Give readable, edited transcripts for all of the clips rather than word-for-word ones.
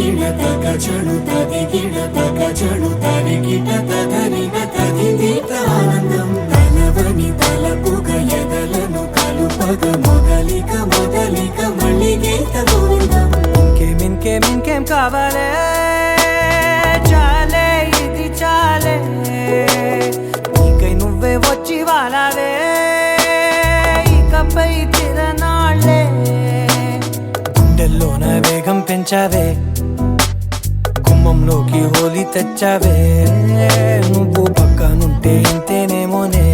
ಗಿಡತಗ ಚಳುತದಿ ಗಿಡತಗ ಚಳುತರಿಗಿಟ ತದರಿನ ತದಿದೀತ ಆನಂದಂ తలవని తలపుగ ఎదలను కలుపగ మొదలిక మొదలిక మళ్ళీగీత గోవిందం ఇంకేం కావాలే చాలే ఇది చాలే నీకై నువ్వే వచ్చి వాలావే ఇకపై తిరనాళ్ళే గుండెల్లోన వేగం పెంచావే గుమ్మంలోకి హోలీ తెచ్చావే నువ్వు పక్కనుంటే ఇంతేనేమోనే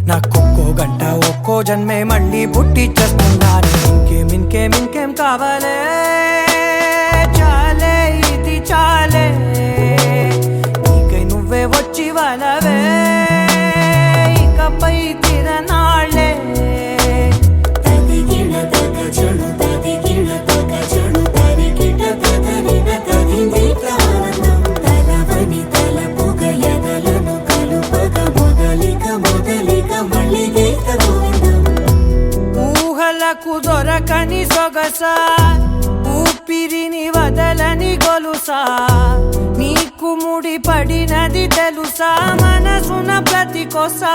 నాకొక్కో గంట ఒక్కో జన్మే మళ్ళీ పుట్టి చేస్తున్నాను ఇంకేం కావాలే చాలే ఇది చాలే నీకై నువ్వే వచ్చి వాలవే ఇకపై తిరనాళ్ళే తది గిడతగ చಳುతది గిడతగ చಳುతరిగిట తదరిన తదిదీత ఆనందం తలవని తలపుగ ఎదలను కలుపగ మొదలిక మొదలిక మళ్ళీగీత గోవిందం ఊహలకు దొరకని సొగసా ఊపిరిని వదలని గొలుసా నీకు ముడి పడినది తెలుసా మనసున ప్రతి కొసా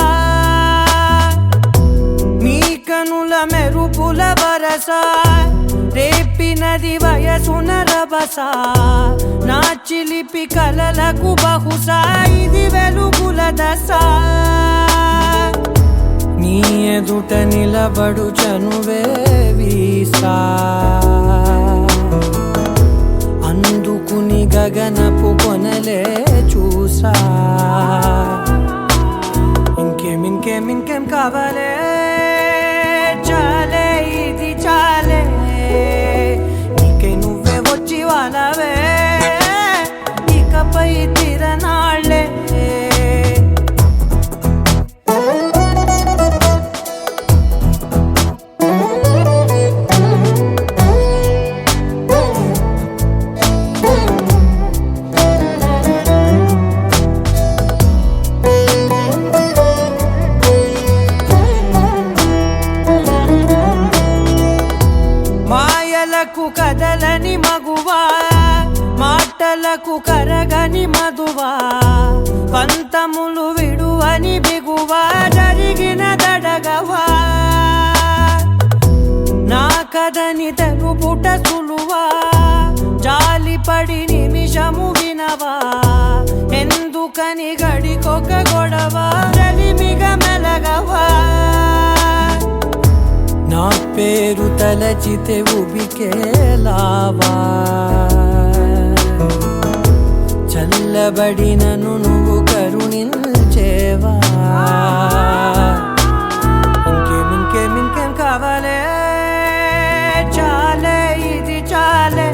నీ కనుల మెరుపుల వరస రేపినది వయసున రభస నా చిలిపి కలలకు బహుశా ఇది వెలుగుల దశ నీ ఎదుట నిలబడు చనువే వీసా అందుకుని గగనపు కొనలే చూసా ఇంకేం కావాలే చాలే ఇది చాలే నీకై నువ్వే వచ్చి వాలవే ఇకపై తిరనాళ్ళే మాయలకు కదలని మగువా మాటలకు కరగని మధువా పంతములు విడువని బిగువా జరిగిన దడగవా నా కదని తెలుపుట సులువా జాలిపడి నిమిషము వినవా ఎందుకని గడికొక గొడవ రలిమిగ మెలగవా నా పేరు తలచితే ఉబికేలావా చల్లబడినను నువ్వు కరుణించేవా ఇంకేం కావాలే చాలే ఇది చాలే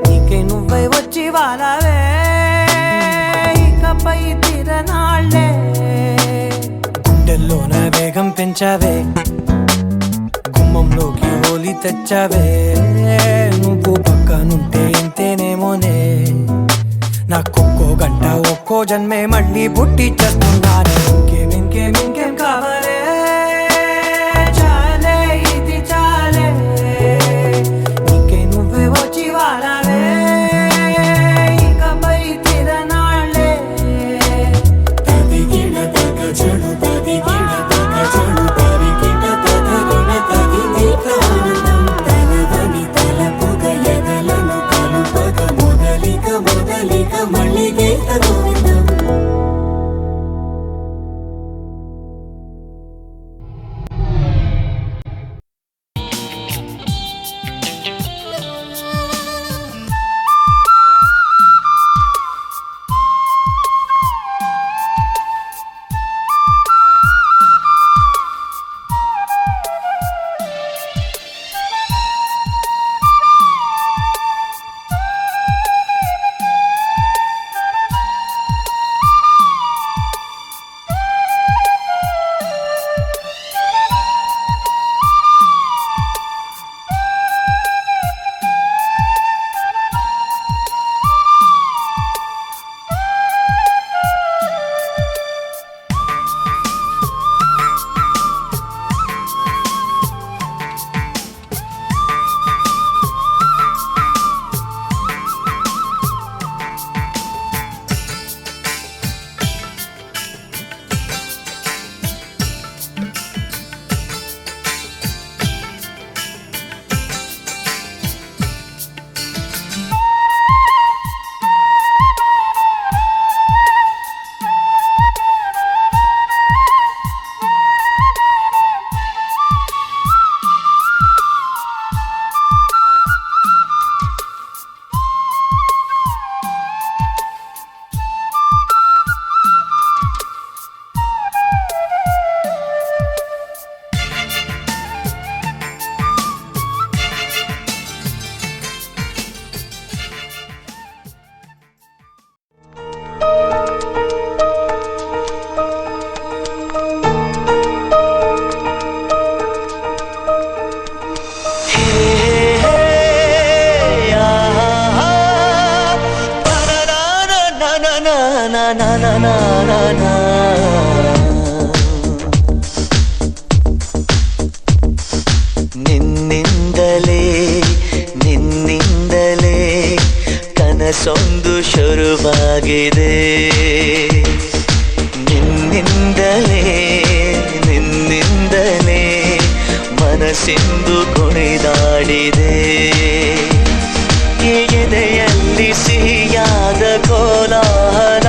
నీకై నువ్వై వచ్చి వాలవే ఇకపై తిరనాళ్ళే గుండెల్లోన వేగం పెంచావే గుమ్మంలోకి హోలీ తెచ్చావే నువ్వు పక్కనుంటే ఇంతేనేమోనే నాకొక్కో గంట ఒక్కో జన్మే మళ్ళీ పుట్టి చేస్తున్నాను ఇంకేం కావాలే చాలే ఇది చాలే నీకై నువ్వే వచ్చి వాలవే ఇకపై తిరనాళ్ళే తది గిడతగ చಳುతది గిడతగ చಳುతరిగిట తదరిన తదిదీత ఆనందం తలవని తలపుగ ఎదలను కలుపగ మొదలిక మొదలిక మళ్ళీగీత గోవిందం ನಾ ನಾ ನಾ. ನಿನ್ನಿಂದಲೇ ನಿನ್ನಿಂದಲೇ ಕನಸೊಂದು ಶುರುವಾಗಿದೆ. ನಿನ್ನಿಂದಲೇ ನಿನ್ನಿಂದಲೇ ಮನಸ್ಸಿಂದು ಕುಣಿದಾಡಿದೆ. ಎದೆಯಲ್ಲಿ ಸಿಹಿಯಾದ ಕೋಲಾಹಲ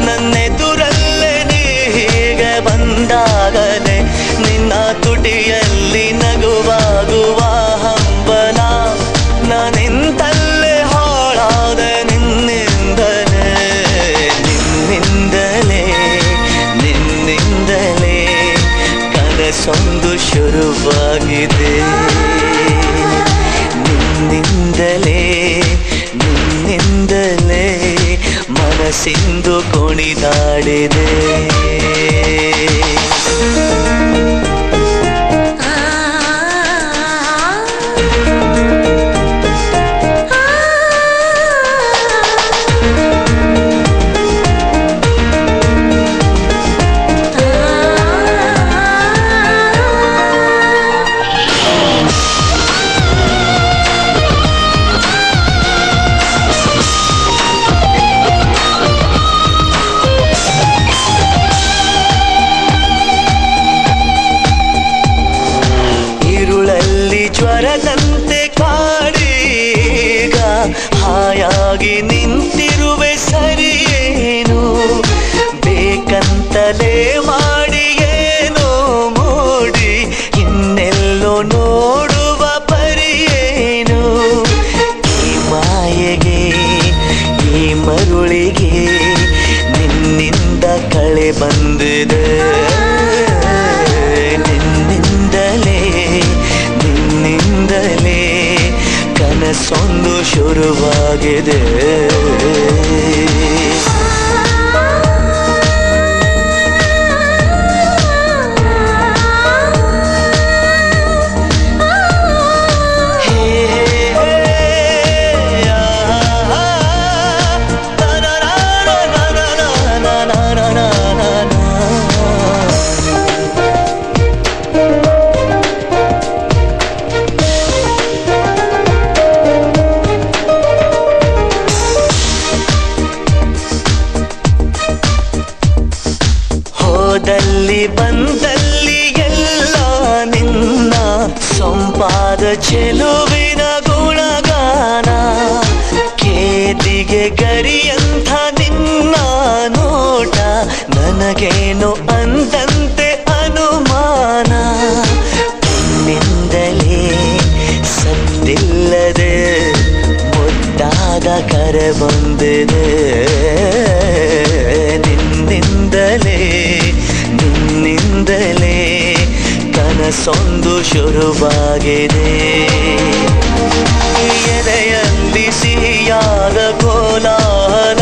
ನನ್ನೆದುರಲ್ಲೇ ನೀ ಹೀಗೆ ಬಂದಾಗಲೇ ನಿನ್ನ ತುಟಿಯಲ್ಲಿ ನಗುವಾಗುವ ಹಂಬಲ ನಾನಿಂತಲ್ಲೇ ಹಾಳಾದ ನಿನ್ನಿಂದಲೇ. ನಿನ್ನಿಂದಲೇ ನಿನ್ನಿಂದಲೇ ಕನಸೊಂದು ಶುರುವಾಗಿದೆ. ನಿನ್ನಿಂದಲೇ ನಿನ್ನಿಂದಲೇ ಮನಸ್ಸಿಂದು ಕುಣಿದಾಡಿದೆ. ಜ್ವರದಂತೆ ಕಾಡೀಗ ಹಾಯಾಗಿ ನಿಂತಿರುವೆ ಸರಿಯೇನು ಬೇಕಂತಲೇ ಮಾಡಿ ಏನೋ ಮೂಡಿ ಇನ್ನೆಲ್ಲೋ ನೋಡುವ ಪರಿಯೇನು. ಈ ಮಾಯೆಗೆ ಈ ಮರುಳಿಗೆ ನಿನ್ನಿಂದ ಕಳೆ ಬಂದಿದೆ. ನಿನ್ನಿಂದಲೇ ನಿನ್ನಿಂದಲೇ ಕನಸೊಂದು ಶುರುವಾಗಿದೆ. ಹೋದಲ್ಲಿ ಬಂದಲ್ಲಿ ಎಲ್ಲ ನಿನ್ನ ಸೊಂಪಾದ ಚೆಲುವಿನ ಗುಣಗಾನ. ಕೇದಿಗೆ ಗರಿಯಂಥ ನಿನ್ನ ನೋಟ ನನಗೇನು ಅಂದಂತೆ ಅನುಮಾನ. ನಿನ್ನಿಂದಲೇ ಸದ್ದಿಲ್ಲದೆ ಮುದ್ದಾದ ಕರೆ ಬಂದಿದೆ. ನಿನ್ನಿಂದಲೇ ನಿನ್ನಿಂದಲೇ ಕನಸೊಂದು ಶುರುವಾಗಿದೆ. ಎದೆಯಲ್ಲಿ ಸಿಹಿಯಾದ ಕೋಲಾಹಲ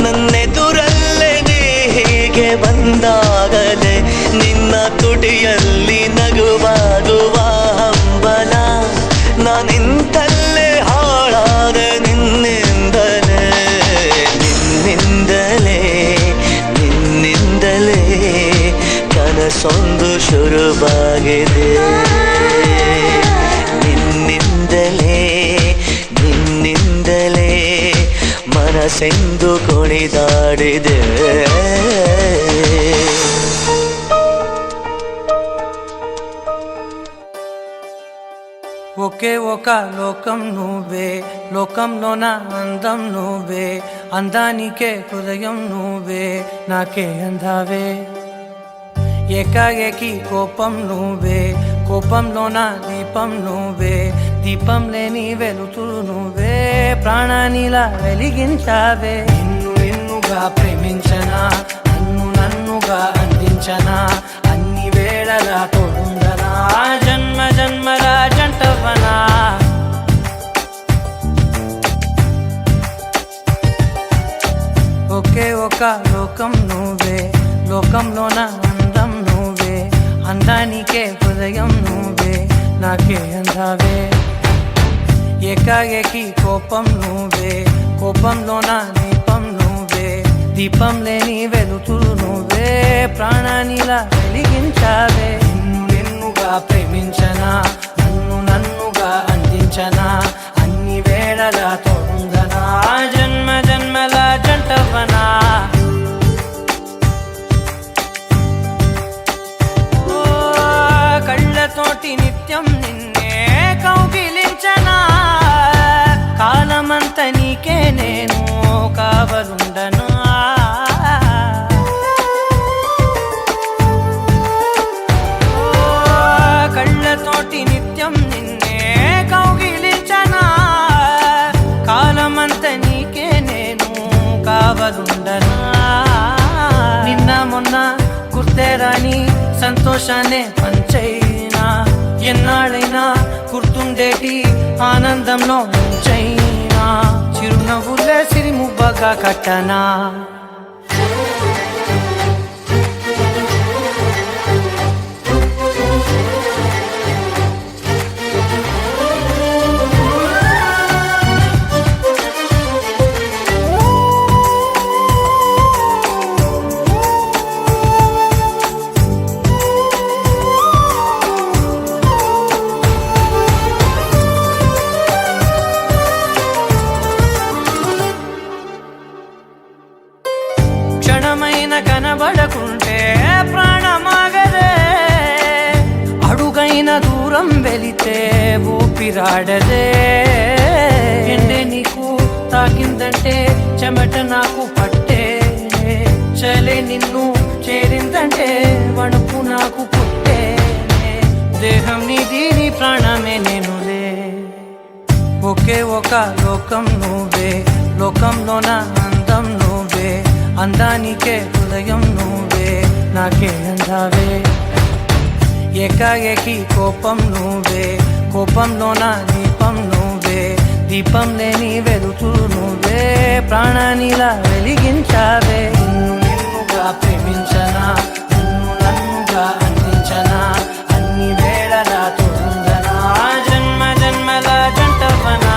ನನ್ನೆದುರಲ್ಲೇ ನೀ ಹೀಗೆ ಬಂದಾಗಲೇ ನಿನ್ನ ತುಟಿಯಲ್ಲಿ ನಗುವಾಗುವ ಹಂಬಲ ನಾನಿಂತಲ್ಲೇ ಹಾಳಾದ ನಿನ್ನಿಂದಲೇ. ನಿನ್ನಿಂದಲೇ ನಿನ್ನಿಂದಲೇ ಕನಸೊಂದು ಶುರುವಾಗಿದೆ. ನಿನ್ನಿಂದಲೇ ನಿನ್ನಿಂದಲೇ ಮನಸ್ಸೆಂದು ಕುಣಿದಾಡಿದೆ. ఒకే ఒక లోకం నువ్వే, లోకంలోన అందం నువ్వే, అందానికే హృదయం నువ్వే, నాకే అందావే. ఏకాఏకి కోపం నువ్వే, కోపంలోన దీపం నువ్వే, దీపం లేని వెలుతురు నువ్వే, ప్రాణానిలా వెలిగించావే. నిన్ను నిన్నుగా ప్రేమించనా, నన్ను నన్నుగా అందించనా, అన్ని వేళలా తోడుందనా, జన్మ జన్మల జంటవనా. ఒకే ఒక లోకం నువ్వే, లోకంలోన అందం నువ్వే, అందానికే హృదయం నువ్వే, నాకే అందావే. ఏకాఏకి కోపం నువ్వే, కోపంలోన దీపం నువ్వే, దీపం లేని వెలుతురు నువ్వే, ప్రాణానిలా వెలిగించావే. నిన్నుగా ప్రేమించనా, నన్నుగా అందించనా, అన్ని వేళలా తోడుందనా, జన్మ జన్మల జంటవనా. కళ్ళతోటి నిత్యం నిన్నే కౌగిలించనా, కాలమంత నీకే నేను కావలుండనా. కళ్ళతోటి నిత్యం నిన్నే కౌగిలించనా, కాలమంత నీకే నేను కావలుండనా. నిన్న మొన్న గుర్తేరాని సంతోషాన్ని పంచైనా, ఎన్నాళ్ళైనా గుర్తుండేటి ఆనందంలో ముంచైనా, చిరునవ్వులే సిరిముబ్బగా కట్టనా. క్షణమైన కనబడకుంటే ప్రాణమాగదే, అడుగైన దూరం వెళితే ఊపిరాడదే. ఎండే నీకు తాకిందంటే చెమట నాకు పట్టే, చలే నిన్ను చేరిందంటే వణుకు నాకు పుట్టే. దేహం నీది, నీ ప్రాణమే నేనులే. ఒకే ఒక లోకం నువ్వే, లోకంలోన అందం నువ్వే, అందానికే హృదయం నువ్వే, నాకే అందావే. ఏకాఏకి కోపం నువ్వే, కోపంలోన దీపం నువ్వే, దీపం లేని వెలుతురు నువ్వే, ప్రాణానిలా వెలిగించావే. నిన్నుగా ప్రేమించనా, నన్నుగా అందించనా, అన్ని వేళలా తోడుందనా, జన్మ జన్మల జంటవనా.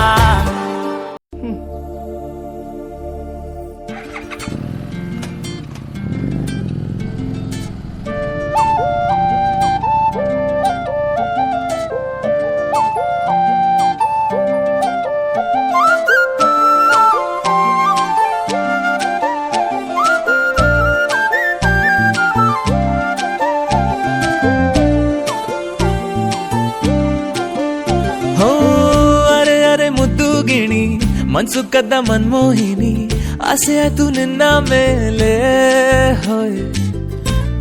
ಮನ್ಸು ಕದ್ದ ಮನ್ಮೋಹಿನಿ, ಆಸೆ ಆತು ನಿನ್ನ ಮೇಲೆ. ಹೋಯ್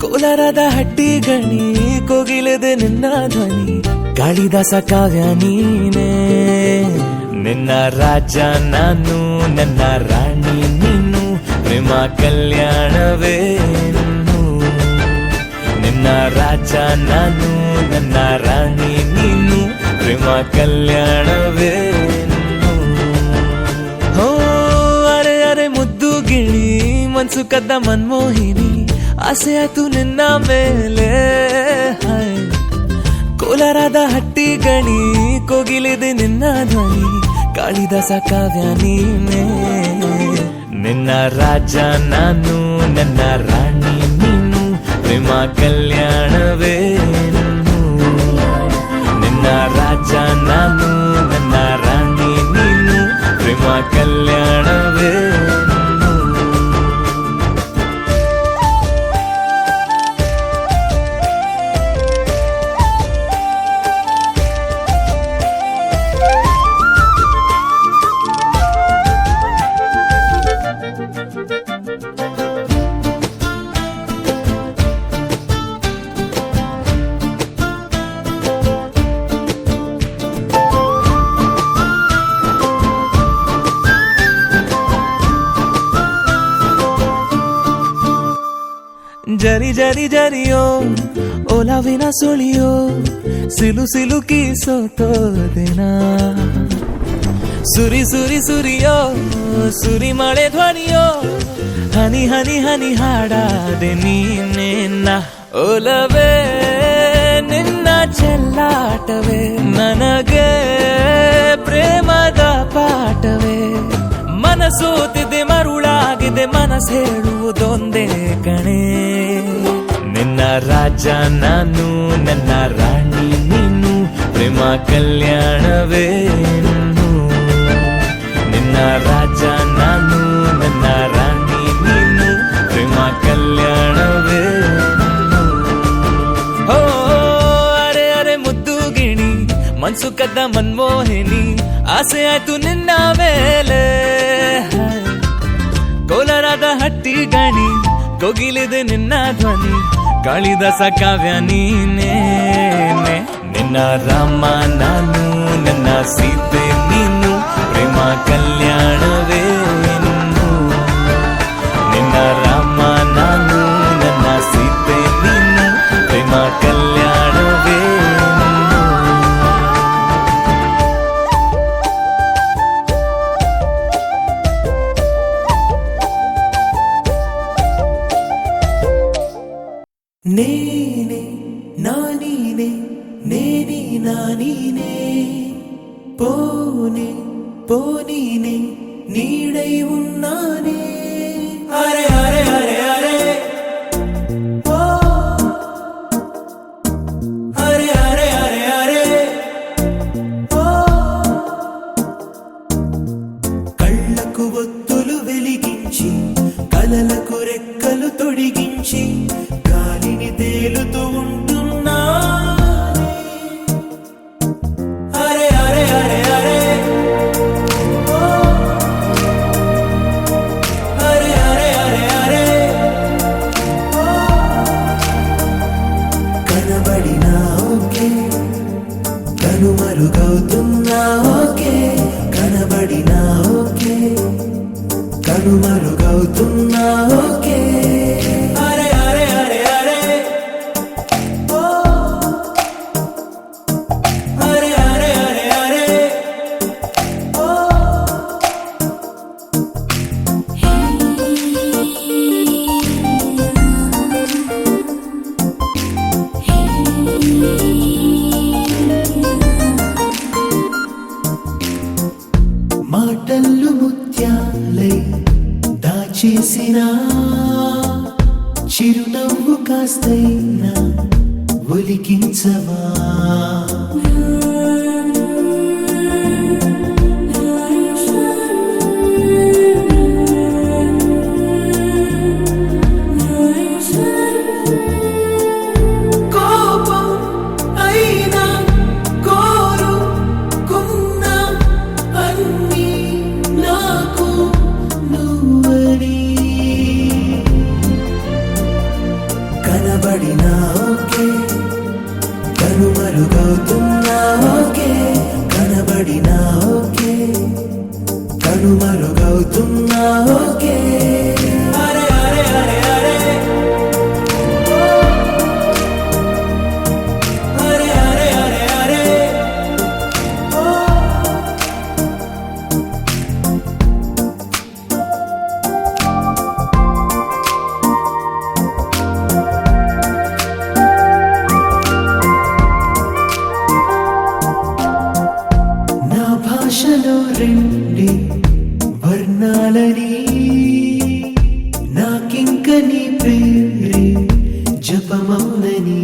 ಕೋಲಾರದ ಹಟ್ಟಿ ಗಣಿ, ಕೋಗಿಲೆದೆ ನಿನ್ನ ಧ್ವನಿ, ಕಾಳಿದಾಸ ಕಾವ್ಯ ನೀನೇ. ನಿನ್ನ ರಾಜ ನಾನು, ನನ್ನ ರಾಣಿ ನೀನು, ಪ್ರೇಮ ಕಲ್ಯಾಣವೇನು. ನಿನ್ನ ರಾಜ ನಾನು, ನನ್ನ ರಾಣಿ ನೀನು, ಪ್ರೇಮ ಕಲ್ಯಾಣವೇನು. ಮುದ್ದು ಗಿಳಿ ಮನ್ಸು ಕದ್ದ ಮನ್ಮೋಹಿನಿ, ಆಸೆ ಆತು ನಿನ್ನ ಮೇಲೆ. ಕೋಲಾರದ ಹಟ್ಟಿ ಗಣಿ, ಕೋಗಿಲಿದೆ ನಿನ್ನ ಧ್ವನಿ, ಕಾಳಿದಾಸ ಕಾವ್ಯ ನೀನೇ. ನಿನ್ನ ರಾಜ ನಾನು, ನನ್ನ ರಾಣಿ ನೀನು, ಪ್ರೇಮ ಕಲ್ಯಾಣವೇನು. ನಿನ್ನ ರಾಜ ನಾನು, ನನ್ನ ರಾಣಿ ನೀನು, ಪ್ರೇಮ ಕಲ್ಯಾಣವೇನು. ಜರಿ ಜರಿ ಜರಿಯೋ ಒಲವಿನ ಸುಳಿಯೋ, ಸಿಲು ಸಿಲುಕಿ ಸೋತೋದೆನಾ. ಸುರಿ ಸುರಿ ಸುರಿಯೋ ಸುರಿ ಮಳೆ ಧ್ವನಿಯೋ, ಹನಿ ಹನಿ ಹನಿ ಹಾಡಾದೆ ನೀನೇನ. ಒಲವೇ ನಿನ್ನ ಚೆಲ್ಲಾಟವೇ, ನನಗೆ ಪ್ರೇಮದ ಪಾಠವೇ. ಮನಸ್ಸು ಸೋತಿದೆ ಮರುಳಾಗಿದೆ ಮನಸ್ಸು ಹೇಳುವುದೊಂದೇ ಕಣೆ ನಿನ್ನ ರಾಜ ನಾನು ನನ್ನ ರಾಣಿ ನೀನು ಪ್ರೇಮ ಕಲ್ಯಾಣವೇ ನಿನ್ನ ರಾಜ ನಾನು ನನ್ನ ರಾಣಿ ನೀನು ಪ್ರೇಮ ಕಲ್ಯಾಣವೇ ಹೋ ಅರೆ ಅರೆ ಮುದ್ದು ಗಿಣಿ ಮನ್ಸು ಕದ್ದ ಮನ್ಮೋಹಿನಿ ಆಸೆ ಆಯ್ತು ನಿನ್ನ ಮೇಲೆ ಕೋಲಾರದ ಹಟ್ಟಿ ಗಣಿ ಕೋಗಿಲಿದೆ ನಿನ್ನ ಧ್ವನಿ ಕಾಳಿದಾಸ ಕಾವ್ಯ ನೀನೇ ನಿನ್ನ ರಾಮ ನಾನು ನನ್ನ ಸೀತೆ ನೀನು ಪ್ರೇಮ ಕಲ್ಯಾಣವೇ ನಿನ್ನ ರಾಮ ನಾನು ನನ್ನ ಸೀತೆ ನೀನು ಪ್ರೇಮ ಕಲ್ಯಾಣವೇ నేనే నానీనే నేనే నానీనే పోనే పోనీనే నీడై ఉన్నానే అరే అరే అరే అరే ఓ అరే అరే అరే అరే ఓ కళ్ళకు ఒత్తులు వెలిగించి కలలకు రెక్కలు తొడిగించి గాలిని తేలుతూ ఉంటున్నా అరే అరే అరే అరే ఓ అరే అరే అరే అరే ఓ కనబడినా ఓకే కనుమరుగవుతున్నా ఓకే కనబడినా ఓకే కనుమరుగవుతున్నా ఓకే అరే అరే అరే అరే ఓ అరే అరే అరే అరే ఓ మాటల్లు ముత్యాలై దాచేసిన చిరునవ్వు కాస్తైనా ఒలికించవా కోపం అయినా కోరుకున్నా అన్నీ నాకు నువ్వని కనబడినా ఓకే కనుమరుగవుతున్నా ఓకే కనబడినా ఓకే కనుమరుగవుతున్నా ఓకే అరే అరే అరే అరే ఓ అరే అరే అరే అరే ఓ నా భాషలో రెండే వర్ణాలని నాకింక నీ పేరే జపమౌనని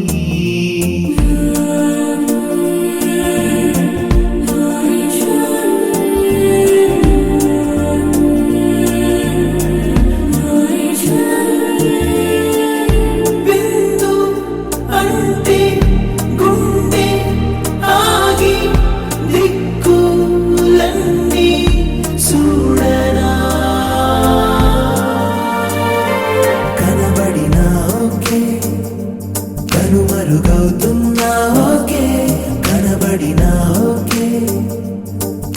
బిందు అంటే గుండె ఆగి దిక్కులన్నీ చూడనా కనబడినా ఓకే కనుమరుగవుతున్నా ఓకే కనబడినా ఓకే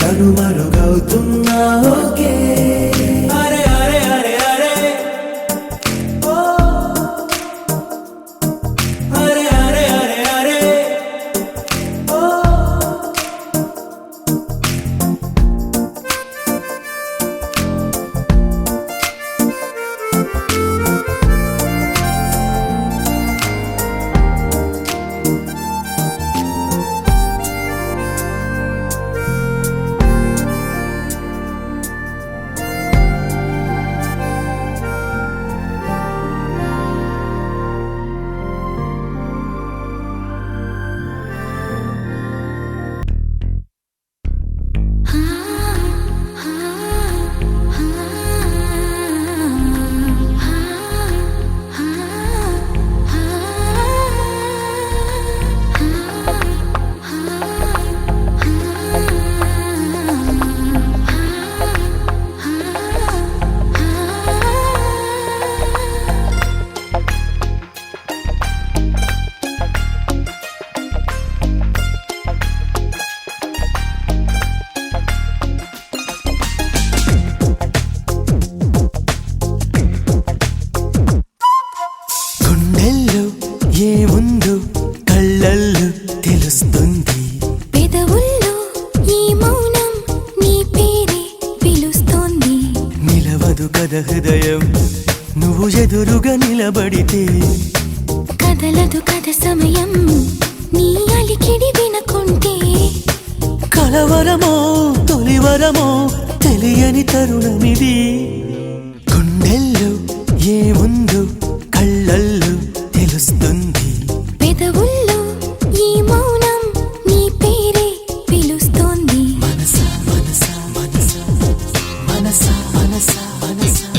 కనుమరుగవుతున్నా ఓకే అరే అరే అరే అరే ఓ అరే అరే అరే అరే ఓ నిలవదు కథ హృదయం నువ్వు ఎదురుగా నిలబడితే కదలదు కథ సమయం నీ అలికిడి వినకుంటే కలవరమో తొలివరమో తెలియని తరుణమిది గుండెల్లో ఏముందో కళ్ళల్లో తెలుస్తుంది పెదవుల్లో ఈ మౌనం నీ పేరే పిలుస్తోంది మనసా మనసా మనసా మనసా మనసా మనసా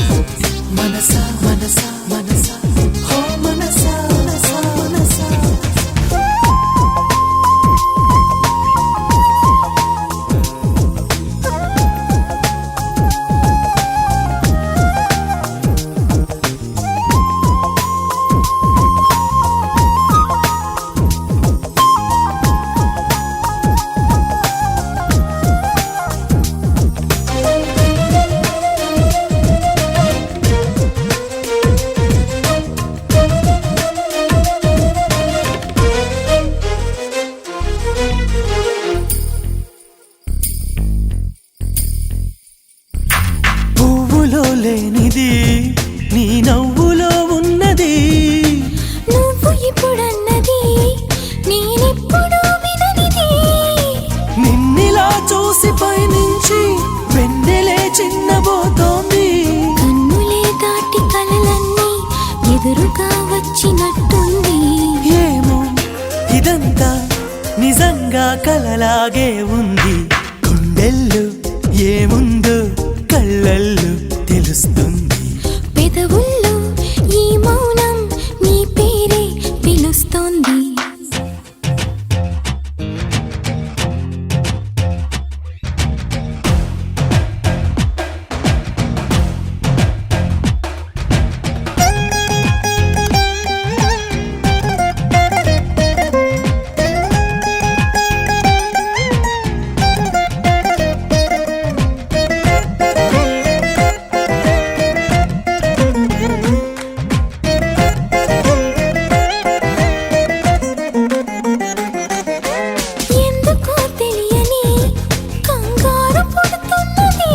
మనసా మనసా మనసా ఓ మనసా మనసా మనసా పువ్వులో లేనిది నీ నవ్వులో ఉన్నది నువ్వు ఇప్పుడన్నది నేనెప్పుడు విననిది నిన్నిలా చూసి పైనుంచి వెన్నెలే చిన్నబోతోంది కన్నులే దాటి కలలన్నీ ఎదురుగా వచ్చినట్టుంది ఏమో ఇదంతా నిజంగా కలలాగే ఉంది గుండెల్లో ఏముందో కళ్ళల్లో తెలుస్తుంది పెదవుల్లో ఈ మౌనం నీ పేరే పిలుస్తోంది ఎందుకో తెలియని కంగారు పుడుతున్నది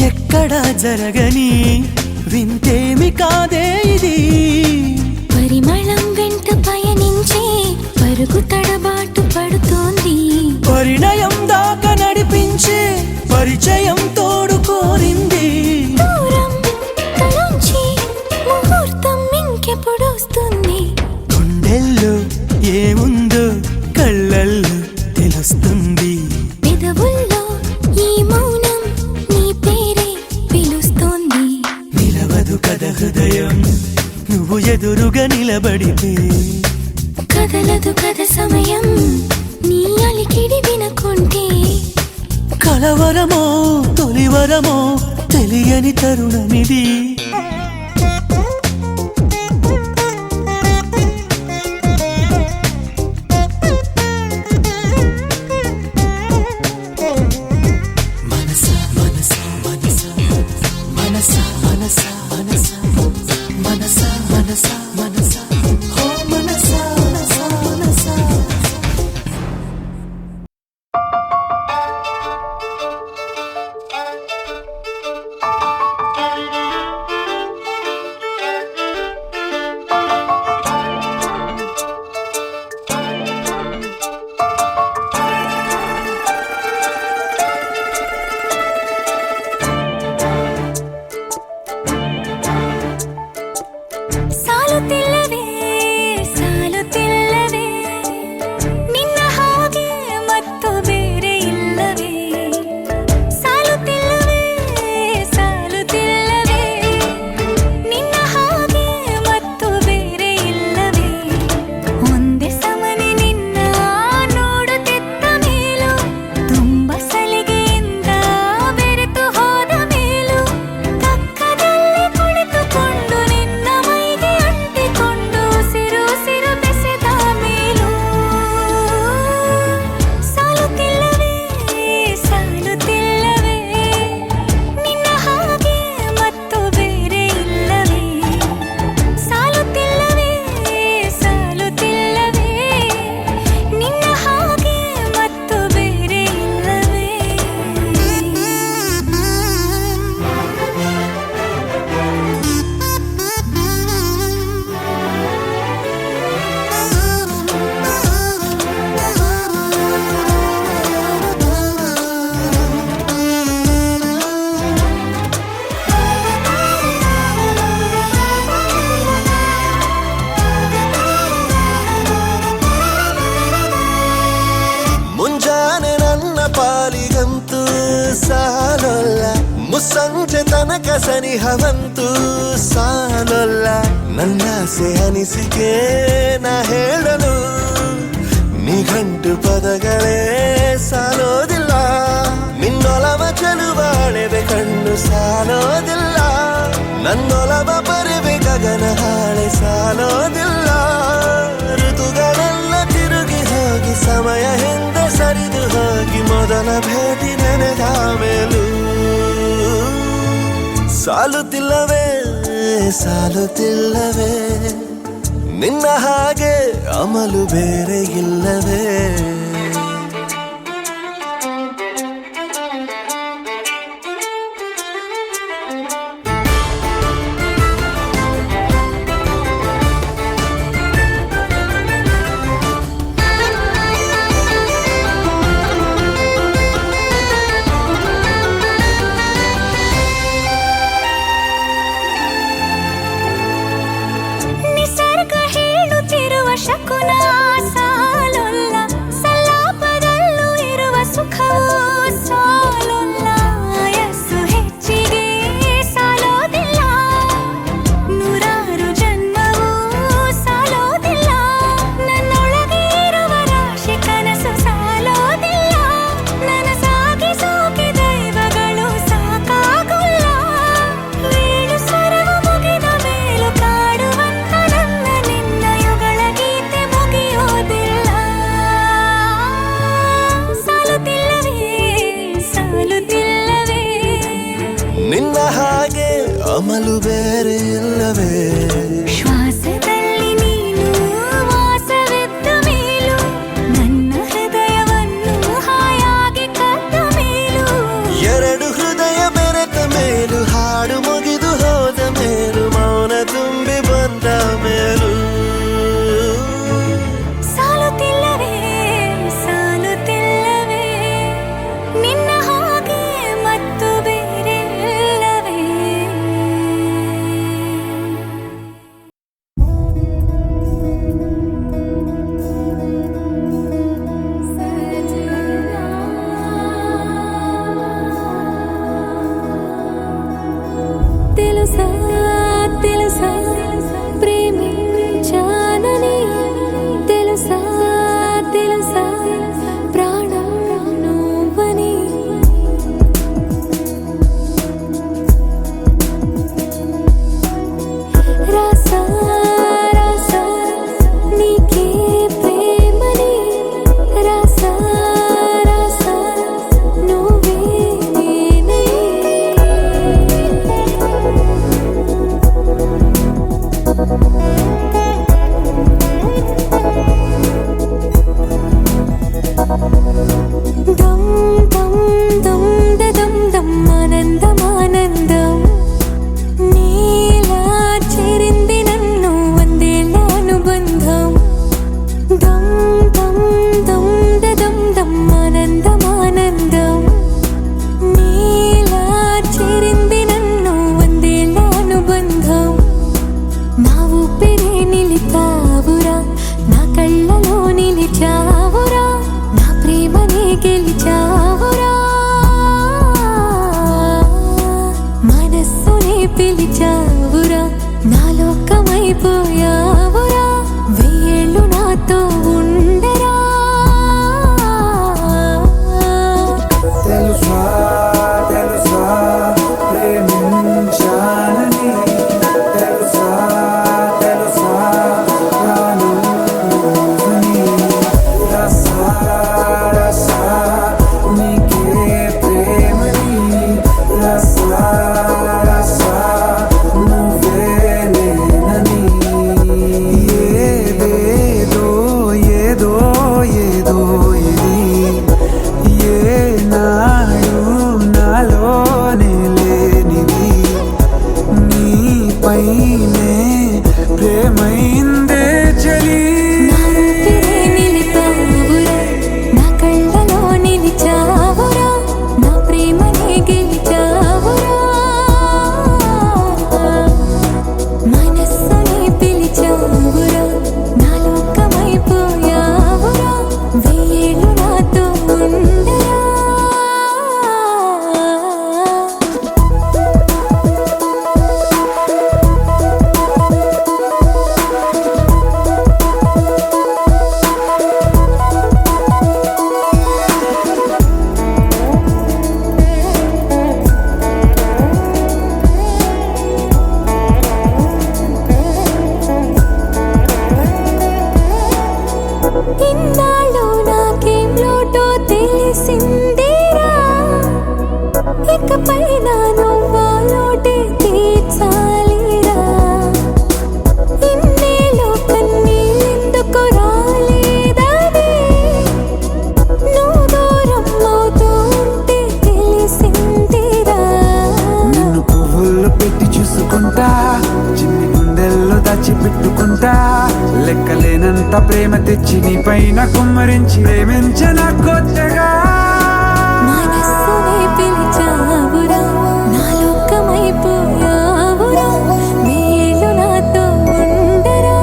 ఎక్కడా జరగని వింతేమి కాదే ఇది పరిమళం వెంట పయనించే పరుగు తడబాటు పడుతోంది పరిణయం దాకా నడిపించే పరిచయం తోడు కోరింది దూరం తలంచి ముహూర్తం ఇంకెప్పుడొస్తుంది గుండెల్లో ఏముందో కళ్ళల్లో తెలుస్తుంది పెదవుల్లో ఈ మౌనం నీ పేరే పిలుస్తోంది నిలవదు కథ హృదయం నువ్వు ఎదురుగా నిలబడితే కదలదు కథ సమయం నీ అలికిడి వినకుంటే కలవరమో తొలివరమో తెలియని తరుణమిది మనసా మనసా మనసా మనసా మనసా మనసా మనసా మనసా మనసా ఓ మనసా మనసా మనసా ಮುಸ್ಸಂಜೆ ತನಕ ಸನಿಹವಂತೂ ಸಾಲೊಲ್ಲ ನನ್ನಾಸೆ ಅನಿಸಿಕೆ ನಾ ಹೇಳಲು ನಿಘಂಟು ಪದಗಳೇ ಸಾಲೋದಿಲ್ಲ ನಿನ್ನೊಲವ ಚೆಲುವಾಳೆವೆ ಕಣ್ಣು ಸಾಲೋದಿಲ್ಲ ನನ್ನೊಲವ ಬರುವೆ ಗಗನ ಹಾಳೆ ಸಾಲೋದಿಲ್ಲ ಋತುಗಳೆಲ್ಲ ತಿರುಗಿ ಹೋಗಿ ಸಮಯ ಹಿಂದೆ ಸರಿದು ಹೋಗಿ ಮೊದಲ ಭೇಟಿ ನೆನೆದ ಮೇಲೂ ಸಾಲುತ್ತಿಲ್ಲವೇ ಸಾಲುತ್ತಿಲ್ಲವೇ ನಿನ್ನ ಹಾಗೆ ಅಮಲು ಬೇರೆ ಇಲ್ಲವೇ ಶಕುನ ಸಾಲೊಲ್ಲ ಸಲಾಪದಲ್ಲೂ ಇರುವ ಸುಖವೂ ಸಾಲೊಲ್ಲ ಯಸ್ಸು ಹೆಚ್ಚಿಗೆ ಸಾಲೋದಿಲ್ಲ ನೂರಾರು ಜನ್ಮವೂ ಸಾಲೋದಿಲ್ಲ ನನ್ನೊಳಗೆ ಇರುವ ರಾಶಿ ಕನಸು ಸಾಲೋದಿಲ್ಲ ನನಸಾಗಿ ಸೋಕಿ ದೈವಗಳು ಸಾಕಾಗುಲ್ಲ ವೀಳು ಸ್ವರವು ಮುಗಿದ ಮೇಲೂ ಕಾಡುವಂತ ನನ್ನ ನಿನ್ನ ಯುಗಳ ಗೀತೆ ಮುಗಿಯೋದಿಲ್ಲ ಸಾಲುತ್ತಿಲ್ಲವೇ ಸಾಲುತ್ತಿಲ್ಲವೇ ನಿನ್ನ ಹಾಗೆ ಅಮಲು ಬೇರೆ ಇಲ್ಲವೇ ಶ್ವಾಸದಲ್ಲಿ ನೀನು ವಾಸವಿದ್ದ ಮೇಲೂ ನನ್ನ ಹೃದಯವನ್ನು ಹಾಯಾಗಿ ಕದ್ದ ಮೇಲೂ ಎರಡು ಹೃದಯ ಬೆರೆತ ಮೇಲೂ ಹಾಡು ಮುಗಿದು ಹೋದ ಮೇಲೂ ಮೌನ ತುಂಬಿ ಬಂದ ಮೇಲೂ ಸಾಲುತ್ತಿಲ್ಲವೇ ಸಾಲುತ್ತಿಲ್ಲವೇ ನಿನ್ನ ಹಾಗೆ ಮತ್ತು ಬೇರೆ ಇಲ್ಲವೇ తెలుసా తెలుసా ప్రేమించానని తెలుసా తెలుసా ప్రాణం నువ్వని రాసా రాసా నీకే ప్రేమని రాసా రాసా నువ్వే నేనని దం దం దం దం దం ఆనందం ఆనందం నీలా చేరింది నన్ను వందేళ్ళ అనుబంధం దం దం దం దం దం ఆనందం ఆనందం నీలా చేరింది నన్ను వందేళ్ళ అనుబంధం నా ఊపిరే నిలిపావురా నా కళ్ళలో నిలిచావురా నా ప్రేమనే గెలిచావురా మనస్సునే పిలిచావురా నా లోకమైపోయావురా వెయ్యేళ్ళు నాతో ఉండరా తెలుసా తెలుసా ప్రేమించానని తెలుసా తెలుసా ప్రాణం నువ్వని రసా రసా నీకే ప్రేమని రసా రసా నువ్వే నేనని ఇకపై నా నువ్వాలోటే తీర్చాలిరా ఇన్నేళ్ళు కన్నీళ్ళెందుకు రాలేదని నువ్వు దూరం అవుతూ ఉంటే తెలిసిందిరా నిన్ను పువ్వుల్లో పెట్టి చూసుకుంటా చిన్ని గుండెల్లో దాచిపెట్టుకుంటా లెక్కలేనంత ప్రేమ తెచ్చి నీ పైన కుమ్మరించి ప్రేమించన కొత్తగా మనస్సునే పిలిచావురా నా లోకమైపోయావురా వేళ్ళు నాతో ఉండరా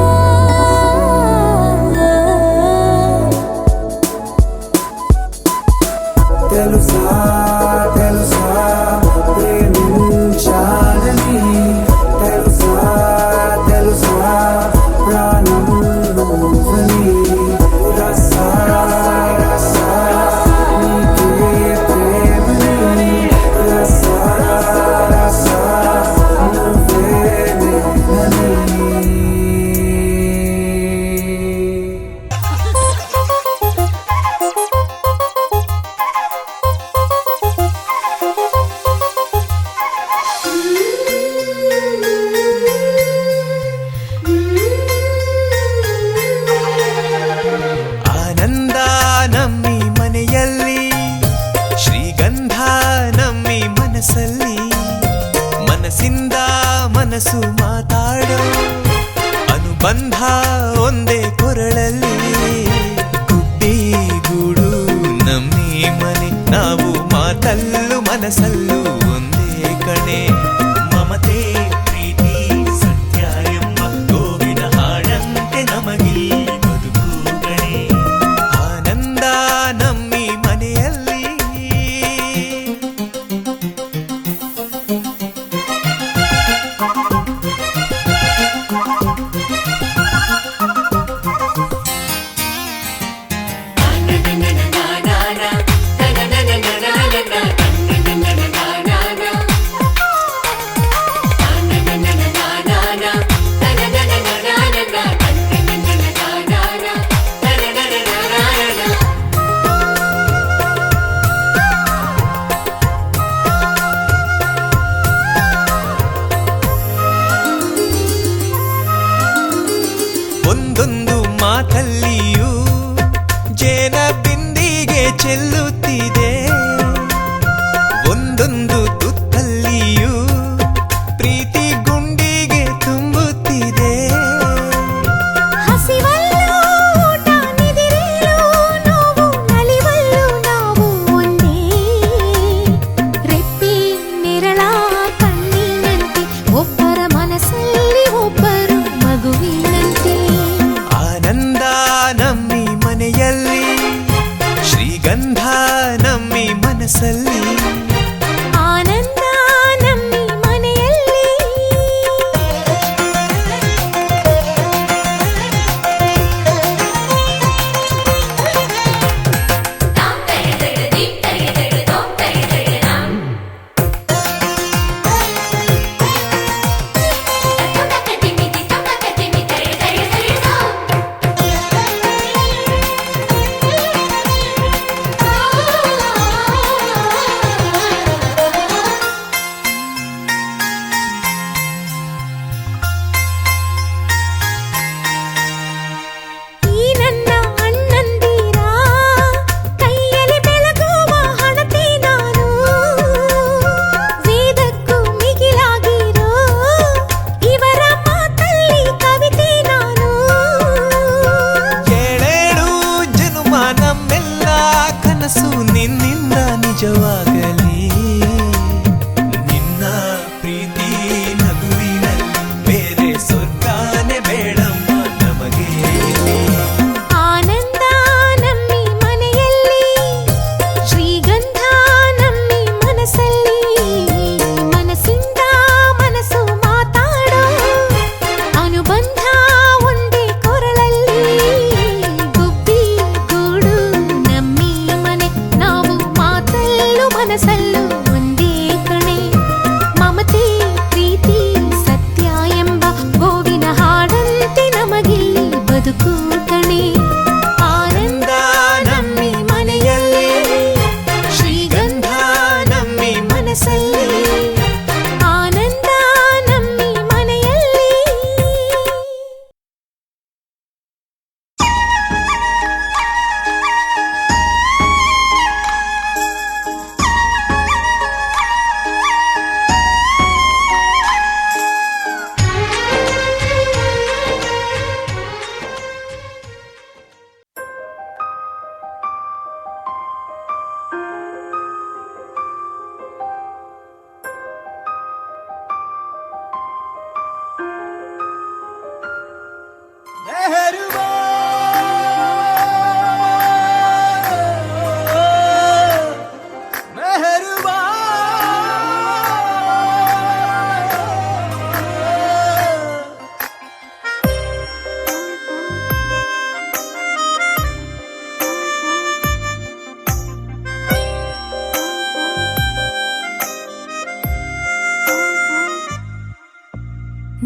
తెలుసా తెలుసా ప్రేమించాలని తెలుసా తెలుసా ప్రాణం నువ్వని రసా రసా నీకే ప్రేమని రసా రసా నువ్వే నేనని ಆನಂದ ನಮ್ಮಿ ಮನೆಯಲ್ಲಿ ಶ್ರೀಗಂಧ ನಮ್ಮಿ ಮನಸ್ಸಲ್ಲಿ ಮನಸ್ಸಿಂದ ಮನಸ್ಸು ಮಾತಾಡೋ ಅನುಬಂಧ ಒಂದೇ ಕೊರಳಲ್ಲಿ ಗುಡ್ಡಿ ಗೂಡು ನಮ್ಮಿ ಮನೆ ನಾವು ಮಾತಲ್ಲೂ ಮನಸ್ಸಲ್ಲೂ ಒಂದೇ ಕಣೆ ಮಮತೆ ಪ್ರೀತಿ ಸತ್ಯ ಎಂಬ ಗೋವಿನ ಹಾಡಂತೆ ನಮಗಿಲ್ಲಿ ಬದುಕು ಕಣೆ ಆನಂದ ನಮ್ಮಿ ಮನೆಯಲ್ಲಿ na na na na na na na na na na na na na ಕನಸಲ್ಲಿ ಆನಂದ ನಮ್ಮಿ ಮನೆಯಲ್ಲಿ.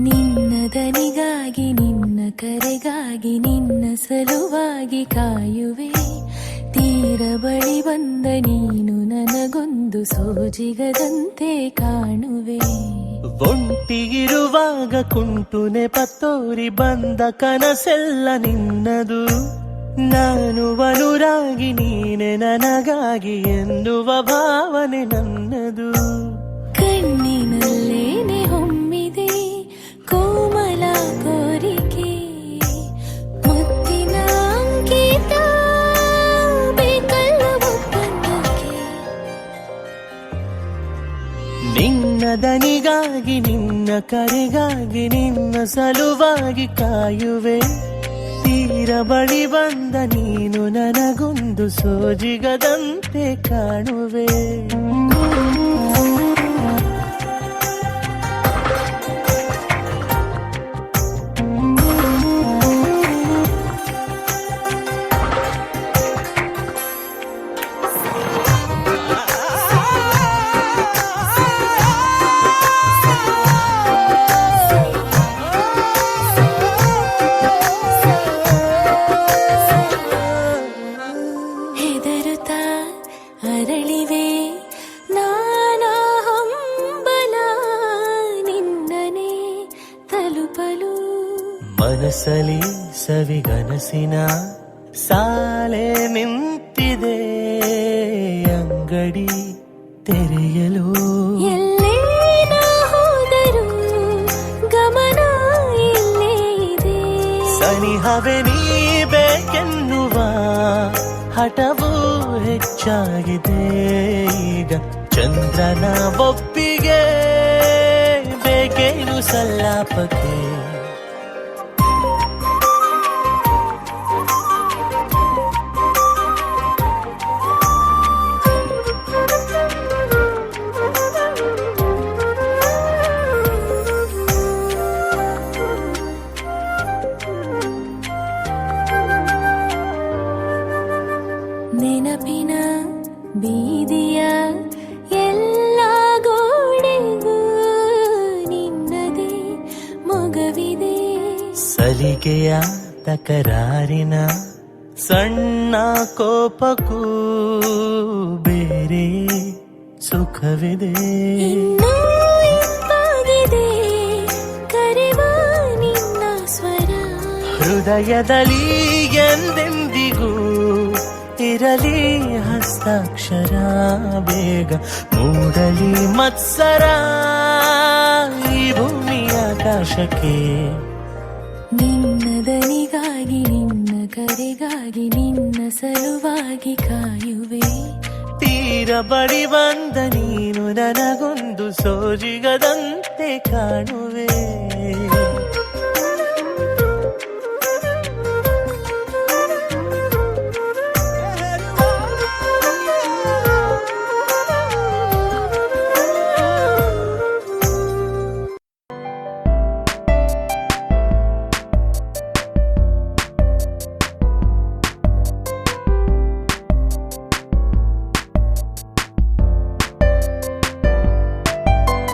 ನಿನ್ನ ದನಿಗಾಗಿ ನಿನ್ನ ಕರೆಗಾಗಿ ನಿನ್ನ ಸಲುವಾಗಿ ಕಾಯುವೆ. ತೀರ ಬಳಿ ಬಂದ ನೀನು ನನಗೊಂದು ಸೋಜಿಗದಂತೆ ಕಾಣುವೆ. ಒಂಟಿಗಿರುವಾಗ ಕುಂಟು ನೆಪತ್ತೋರಿ ಬಂದ ಕನಸೆಲ್ಲ ನಿನ್ನದು. ನಾನು ಅನುರಾಗಿ ನೀನೆ ನನಗಾಗಿ ಎನ್ನುವ ಭಾವನೆ ನನ್ನದು. ಕಣ್ಣಿನಲ್ಲೇನೆ ಹೊಮ್ಮಿದೆ ಕೋಮಲ ಕೋರಿಕೆ, ಮುತ್ತಿನ ಅಂಕಿತ ಬೇಕಲ್ಲ ಒಪ್ಪಂದಕ್ಕೆ. ನಿನ್ನ ದನಿಗಾಗಿ ನಿನ್ನ ಕರೆಗಾಗಿ ನಿನ್ನ ಸಲುವಾಗಿ ಕಾಯುವೆ. ತೀರ ಬಳಿ ಬಂದ ನೀನು ನನಗೊಂದು ಸೋಜಿಗದಂತೆ ಕಾಣುವೆ. ಹೆದರುತ್ತಾ ಅರಳಿವೆ ನಾನಾ ಹಂಬಲ ನಿನ್ನನೆ ತಲುಪಲು. ಮನಸ್ಸಲಿ ಸವಿಗನಸಿನ ಸಾಲೆ ನಿಂತಿದೆ, ಅಂಗಡಿ ತೆರೆಯಲು. ಎಲ್ಲೇ ನಾ ಹೋದರೂ ಗಮನ ಇಲ್ಲೇ ಇದೆ. ಸನಿಹವೇ ನೀ ಬೇಕೆನ್ನುವ ಹಠವೂ ಹೆಚ್ಚಾಗಿದೆ ಈಗ. ಚಂದ್ರನ ಒಪ್ಪಿಗೆ ಬೇಕೇನು ಸಲ್ಲಾಪಕ್ಕೆ. ನೆನಪಿನ ಬೀದಿಯ ಎಲ್ಲ ಗೋಡೆಗೂ ನಿನ್ನದೇ ಮೊಗವಿದೆ. ಸಲಿಗೆಯ ತಕರಾರಿನ ಸಣ್ಣ ಕೋಪಕ್ಕೂ ಬೇರೆ ಸುಖವಿದೆ. ಇನ್ನೂ ಇಂಪಾಗಿದೆ ಕರೆವ ನಿನ್ನ ಸ್ವರ. ಹೃದಯದಲ್ಲಿ ಎಂದೆಂದಿಗೂ ಇರಲಿ ಹಸ್ತಾಕ್ಷರ. ಬೇಗ ಮೂಡಲಿ ಮತ್ಸರ ಈ ಭೂಮಿಯ ಆಕಾಶಕ್ಕೆ. ನಿನ್ನ ದನಿಗಾಗಿ ನಿನ್ನ ಕರೆಗಾಗಿ ನಿನ್ನ ಸಲುವಾಗಿ ಕಾಯುವೆ. ತೀರ ಬಳಿ ಬಂದ ನೀನು ನನಗೊಂದು ಸೋಜಿಗದಂತೆ ಕಾಣುವೆ.